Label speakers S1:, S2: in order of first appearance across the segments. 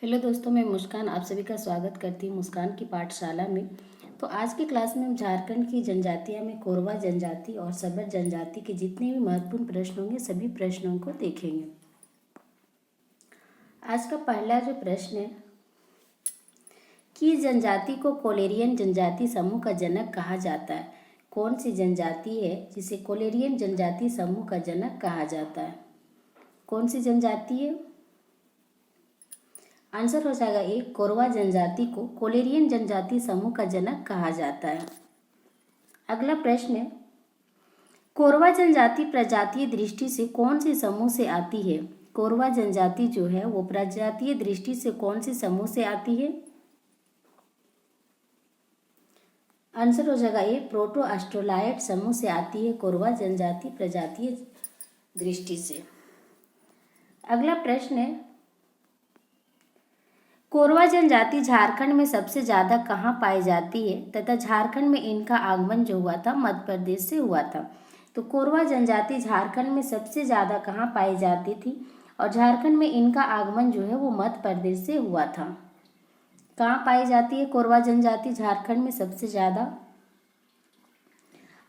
S1: Hello दोस्तों, मैं मुस्कान आप सभी का स्वागत करती हूँ मुस्कान की पाठशाला में। तो आज की क्लास में हम झारखंड की जनजातियों में कोरवा जनजाति और सबर जनजाति के जितने भी महत्वपूर्ण प्रश्न होंगे सभी प्रश्नों को देखेंगे। आज का पहला जो प्रश्न है कि जनजाति को कोलेरियन जनजाति समूह का जनक कहा जाता है। कौन सी जनजाति है जिसे कोलेरियन जनजाति समूह का जनक कहा जाता है? कौन सी जनजाति है? आंसर हो जाएगा ए, कोरवा जनजाति को कोलेरियन जनजाति समूह का जनक कहा जाता है। अगला प्रश्न है, कोरवा जनजाति प्रजातीय दृष्टि से कौन से समूह से आती है? कोरवा जनजाति जो है वो प्रजातीय दृष्टि से कौन से समूह से आती है? आंसर हो जाएगा ए, प्रोटो ऑस्ट्रेलाइड समूह से आती है कोरवा जनजाति प्रजातीय दृष्टि से। अगला प्रश्न है, कोरवा जनजाति झारखंड में सबसे ज्यादा कहाँ पाई जाती है तथा झारखंड में इनका आगमन जो हुआ था मध्य प्रदेश से हुआ था। तो कोरवा जनजाति झारखंड में सबसे ज्यादा कहाँ पाई जाती थी और झारखंड में इनका आगमन जो है वो मध्य प्रदेश से हुआ था। कहाँ पाई जाती है कोरवा जनजाति झारखंड में सबसे ज्यादा?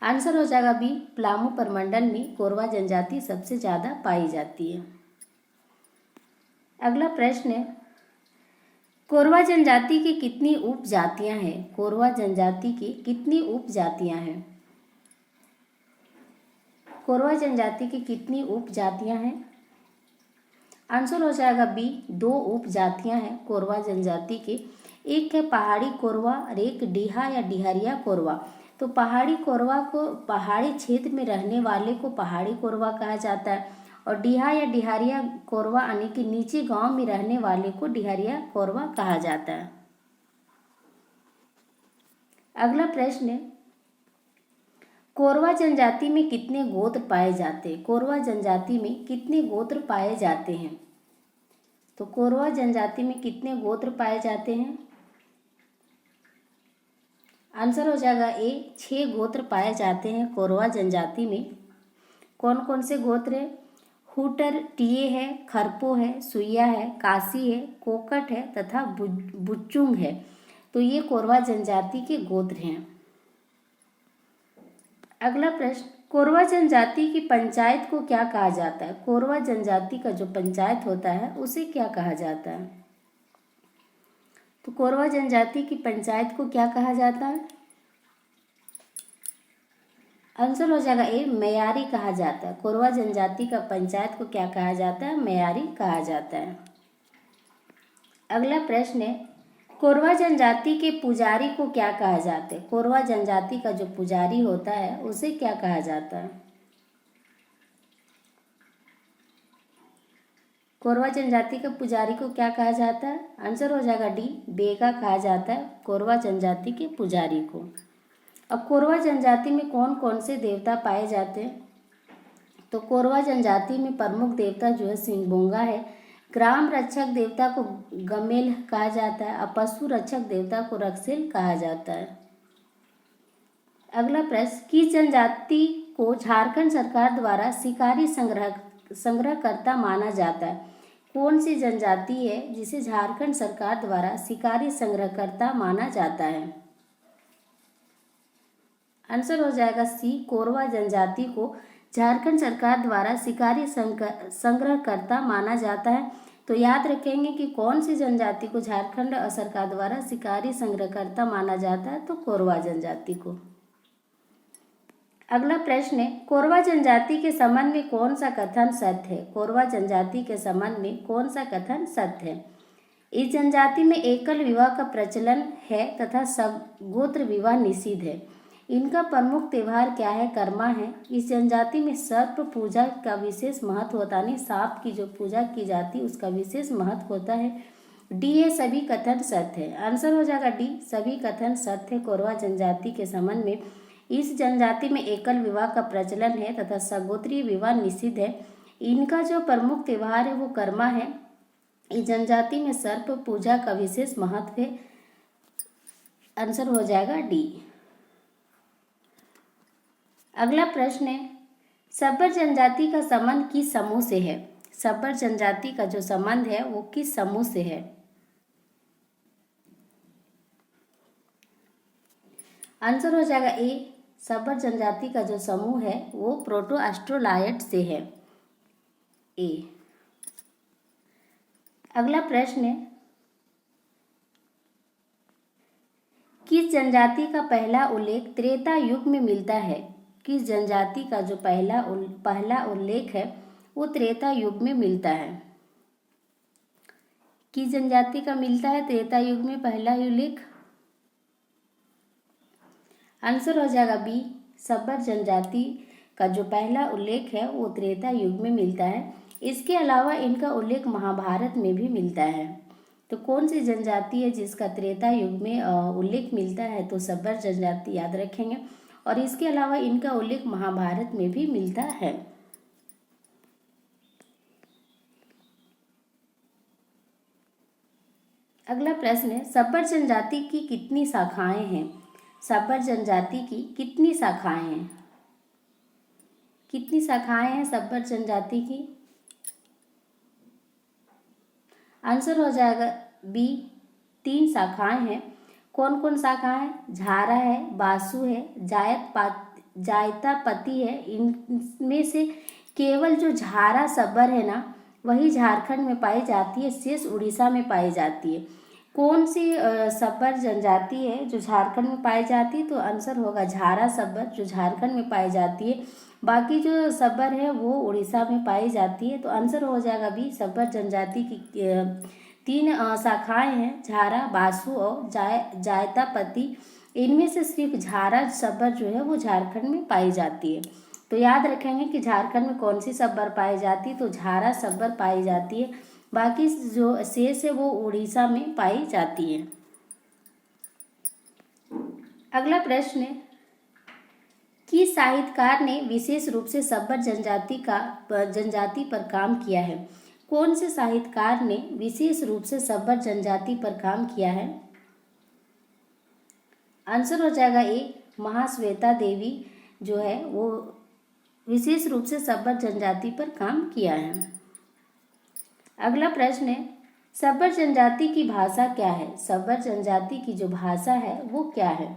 S1: आंसर हो जाएगा बी, पलामू प्रमंडल में कोरवा जनजाति सबसे ज्यादा पाई जाती है। अगला प्रश्न है, कोरवा जनजाति की कितनी उपजातियां हैं? कोरवा जनजाति की कितनी उपजातियां हैं? कोरवा जनजाति की कितनी उपजातियां हैं? आंसर हो जाएगा बी, 2 उपजातियां हैं कोरवा जनजाति की। एक है पहाड़ी कोरवा और एक डीहा या डिहरिया कोरवा। तो पहाड़ी कोरवा को पहाड़ी क्षेत्र में रहने वाले को पहाड़ी कोरवा कहा जाता है और डीहा या डिहरिया कोरवा यानी कि नीचे गांव में रहने वाले को डिहरिया कोरवा कहा जाता है। अगला प्रश्न है, कोरवा जनजाति में कितने गोत्र पाए जाते हैं? कोरवा जनजाति में कितने गोत्र पाए जाते हैं? तो कोरवा जनजाति में कितने गोत्र पाए जाते हैं? आंसर हो जाएगा ए, 6 गोत्र पाए जाते हैं कोरवा जनजाति में। कौन कौन से गोत्र है? हुटर टिये है, खरपो है, सुइया है, कासी है, कोकट है तथा बुच्चुंग है। तो ये कोरवा जनजाति के गोत्र हैं। अगला प्रश्न, कोरवा जनजाति की पंचायत को क्या कहा जाता है? कोरवा जनजाति का जो पंचायत होता है उसे क्या कहा जाता है? तो कोरवा जनजाति की पंचायत को क्या कहा जाता है? आंसर हो जाएगा ए, मेयारी कहा जाता है। कोरवा जनजाति का पंचायत को क्या कहा जाता है? मेयारी कहा जाता है। अगला प्रश्न है, कोरवा जनजाति के पुजारी को क्या कहा जाता है? कोरवा जनजाति का जो पुजारी होता है उसे क्या कहा जाता है? कोरवा जनजाति का पुजारी को क्या कहा जाता है? आंसर हो जाएगा डी, बेगा कहा जाता है कोरवा जनजाति के पुजारी को। अब कोरवा जनजाति में कौन कौन से देवता पाए जाते हैं? तो कोरवा जनजाति में प्रमुख देवता जो है सिंगबोंगा है, ग्राम रक्षक देवता को गमेल कहा जाता है और पशु रक्षक देवता को रक्सेल कहा जाता है। अगला प्रश्न, किस जनजाति को झारखंड सरकार द्वारा शिकारी संग्रहकर्ता माना जाता है? कौन सी जनजाति है जिसे झारखंड सरकार द्वारा शिकारी संग्रहकर्ता माना जाता है? आंसर हो जाएगा सी, कोरवा जनजाति को झारखंड सरकार द्वारा शिकारी संग्रहकर्ता माना जाता है। तो याद रखेंगे कि कौन सी जनजाति को झारखंड सरकार द्वारा शिकारी संग्रहकर्ता माना जाता है? तो कोरवा जनजाति को। अगला प्रश्न है, कोरवा जनजाति के संबंध में कौन सा कथन सत्य है? कोरवा जनजाति के संबंध में कौन सा कथन सत्य है? इस जनजाति में एकल विवाह का प्रचलन है तथा सगोत्र विवाह निषिद्ध है। इनका प्रमुख त्योहार क्या है? कर्मा है। इस जनजाति में सर्प पूजा का विशेष महत्व होता है, सांप की जो पूजा की जाती है उसका विशेष महत्व होता है। डी है, सभी कथन सत्य है। आंसर हो जाएगा डी, सभी कथन सत्य है। कोरवा जनजाति के संबंध में इस जनजाति में एकल विवाह का प्रचलन है तथा सगोत्रीय विवाह निषिद्ध है। इनका जो प्रमुख त्योहार है वो कर्मा है। इस जनजाति में सर्प पूजा का विशेष महत्व है। आंसर हो जाएगा डी। अगला प्रश्न है, सब्बर जनजाति का संबंध किस समूह से है? सब्बर जनजाति का जो संबंध है वो किस समूह से है? आंसर हो जाएगा ए, सब्बर जनजाति का जो समूह है वो प्रोटो एस्ट्रोलाइट से है, ए। अगला प्रश्न है, किस जनजाति का पहला उल्लेख त्रेता युग में मिलता है? किस जनजाति का जो पहला उल्लेख है वो त्रेता युग में मिलता है? किस जनजाति का मिलता है त्रेता युग में पहला उल्लेख? आंसर हो जाएगा बी, सब्बर जनजाति का जो पहला उल्लेख है वो त्रेता युग में मिलता है। इसके अलावा इनका उल्लेख महाभारत में भी मिलता है। तो कौन सी जनजाति है जिसका त्रेता युग में उल्लेख मिलता है? तो सब्बर जनजाति याद रखेंगे। और इसके अलावा इनका उल्लेख महाभारत में भी मिलता है। अगला प्रश्न है, सब्बर जनजाति की कितनी शाखाएं हैं? सब्बर जनजाति की कितनी शाखाएं हैं? कितनी शाखाएं हैं सब्बर जनजाति की? आंसर हो जाएगा बी, 3 शाखाएं हैं। कौन कौन शाखाएं? झारा है, बासु है, जायतापति है। इनमें से केवल जो झारा सब्बर है ना वही झारखंड में पाई जाती है, शेष उड़ीसा में पाई जाती है। कौन सी सब्बर जनजाति है जो झारखंड में पाई जाती है? तो आंसर होगा झारा सब्बर जो झारखंड में पाई जाती है। बाकी जो सब्बर है वो उड़ीसा में पाई जाती है। तो आंसर हो जाएगा बी, सब्बर जनजाति की 3 शाखाएं हैं, झारा, बासु और जायतापति। इनमें से सिर्फ झारा सब्बर जो है वो झारखंड में पाई जाती है। तो याद रखेंगे कि झारखंड में कौन सी सब्बर पाई जाती है? तो झारा सब्बर पाई जाती है। बाकी जो शेष है वो उड़ीसा में पाई जाती है। अगला प्रश्न है, किस साहित्यकार ने विशेष रूप से सब्बर जनजाति पर काम किया है? कौन से साहित्यकार ने विशेष रूप से सब्बर जनजाति पर काम किया है? आंसर हो जाएगा ए, महाश्वेता देवी जो है वो विशेष रूप से सब्बर जनजाति पर काम किया है। अगला प्रश्न है, सब्बर जनजाति की भाषा क्या है? सब्बर जनजाति की जो भाषा है वो क्या है?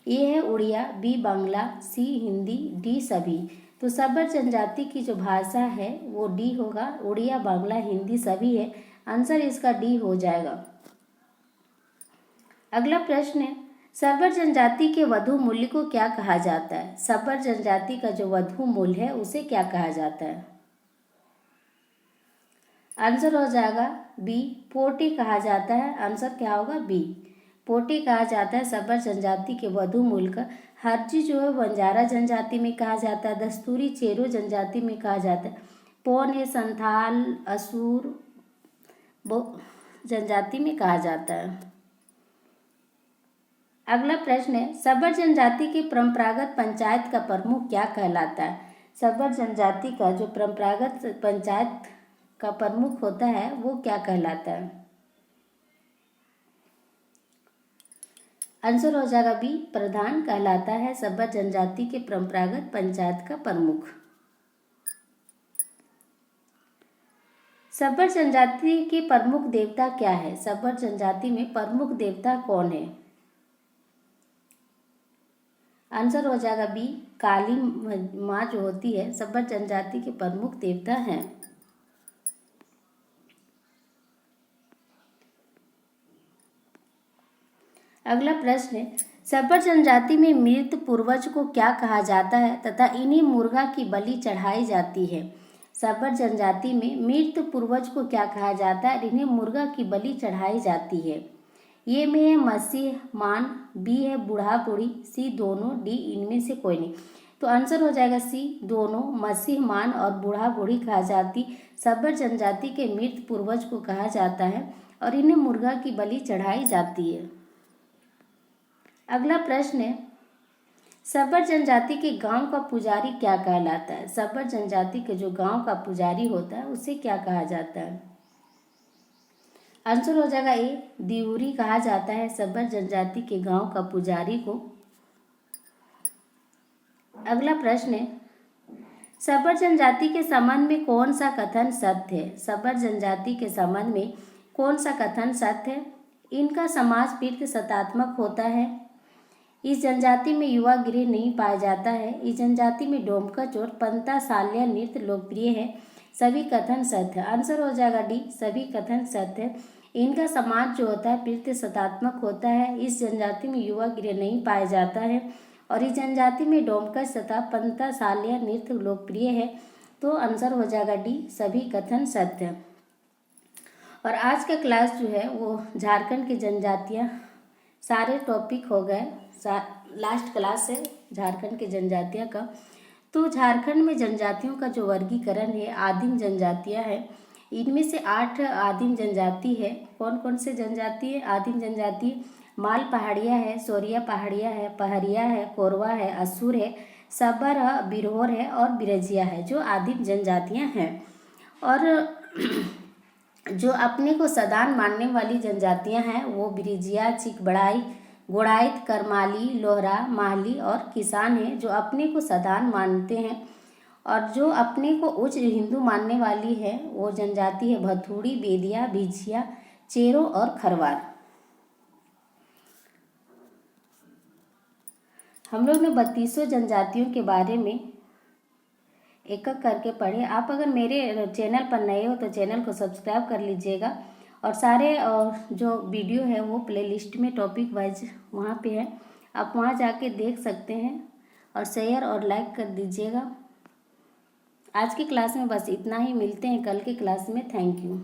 S1: ए है उड़िया, बी बांग्ला, सी हिंदी, डी सभी। तो सब्बर जनजाति की जो भाषा है वो डी होगा, उड़िया, बांग्ला, हिंदी सभी है। आंसर इसका डी हो जाएगा। अगला प्रश्न है, सब्बर जनजाति के वधु मूल्य को क्या कहा जाता है? सब्बर जनजाति का जो वधु मूल्य है उसे क्या कहा जाता है? आंसर हो जाएगा बी, पोटी कहा जाता है। आंसर क्या होगा? बी, पोटी कहा जाता है सब्बर जनजाति के वधु मूल्य का। हर्जी जो है बंजारा जनजाति में कहा जाता है, दस्तूरी चेरो जनजाति में कहा जाता है, पौन है संथाल असुर जनजाति में कहा जाता है। अगला प्रश्न है, सब्बर जनजाति के परंपरागत पंचायत का प्रमुख क्या कहलाता है? सब्बर जनजाति का जो परंपरागत पंचायत का प्रमुख होता है वो क्या कहलाता है? आंसर हो जाएगा बी, प्रधान कहलाता है सब्बर जनजाति के परंपरागत पंचायत का प्रमुख। सब्बर जनजाति के प्रमुख देवता क्या है? सब्बर जनजाति में प्रमुख देवता कौन है? आंसर हो जाएगा बी, काली माँ जो होती है सब्बर जनजाति के प्रमुख देवता हैं। अगला प्रश्न है, सब्बर जनजाति में मृत पूर्वज को क्या कहा जाता है तथा इन्हें मुर्गा की बलि चढ़ाई जाती है? सब्बर जनजाति में मृत पूर्वज को क्या कहा जाता है? इन्हें मुर्गा की बलि चढ़ाई जाती है। ये में है मसीह मान, बी है बूढ़ा बूढ़ी, सी दोनों, डी इनमें से कोई नहीं। तो आंसर हो जाएगा सी, दोनों, मसीह मान और बूढ़ा बूढ़ी कहा जाती सब्बर जनजाति के मृत पूर्वज को कहा जाता है और इन्हें मुर्गा की बलि चढ़ाई जाती है। अगला प्रश्न है, सब्बर जनजाति के गांव का पुजारी क्या कहलाता है? सब्बर जनजाति के जो गांव का पुजारी होता है उसे क्या कहा जाता है? आंसर हो जाएगा ए, दिउरी कहा जाता है सब्बर जनजाति के गांव का पुजारी को। अगला प्रश्न है, सब्बर जनजाति के संबंध में कौन सा कथन सत्य है? सब्बर जनजाति के संबंध में कौन सा कथन सत्य है? इनका समाज प्रीति सत्यात्मक होता है, इस जनजाति में युवा गृह नहीं पाया जाता है। इस जनजाति में डोमकच और पंता साल्या नृत्य लोकप्रिय है। सभी कथन सत्य है। आंसर हो जाएगा डी, सभी कथन सत्य है। इनका समाज जो होता है प्रतिशतात्मक होता है। इस जनजाति में युवा गृह नहीं पाया जाता है और इस जनजाति में डोमकच तथा पंता साल्या नृत्य लोकप्रिय है। तो आंसर हो जाएगा डी, सभी कथन सत्य है। और आज का क्लास जो है वो झारखंड की जनजातियाँ सारे टॉपिक हो गए। लास्ट क्लास है झारखंड की जनजातियाँ का। तो झारखंड में जनजातियों का जो वर्गीकरण है, आदिम जनजातियाँ हैं। इनमें से 8 आदिम जनजाति है। कौन कौन से जनजाति है? आदिम जनजाति माल पहाड़िया है, सोरिया पहाड़िया है, पहरिया है, कोरवा है, असुर है, सबर है, बिरहोर है और बिरजिया है, जो आदिम जनजातियाँ हैं। और जो अपने को सदान मानने वाली जनजातियां हैं वो बिरजिया, चिकबड़ाई, गोड़ाइत, करमाली, लोहरा, माहली और किसान हैं, जो अपने को सदान मानते हैं। और जो अपने को उच्च हिंदू मानने वाली है वो जनजाति है भथुड़ी, बेदिया, भिजिया, चेरो और खरवार। हम लोग ने 32 जनजातियों के बारे में एक एक करके पढ़े। आप अगर मेरे चैनल पर नए हो तो चैनल को सब्सक्राइब कर लीजिएगा और सारे जो वीडियो है वो प्लेलिस्ट में टॉपिक वाइज वहाँ पे है, आप वहाँ जाके देख सकते हैं और शेयर और लाइक कर दीजिएगा। आज की क्लास में बस इतना ही, मिलते हैं कल की क्लास में। Thank you.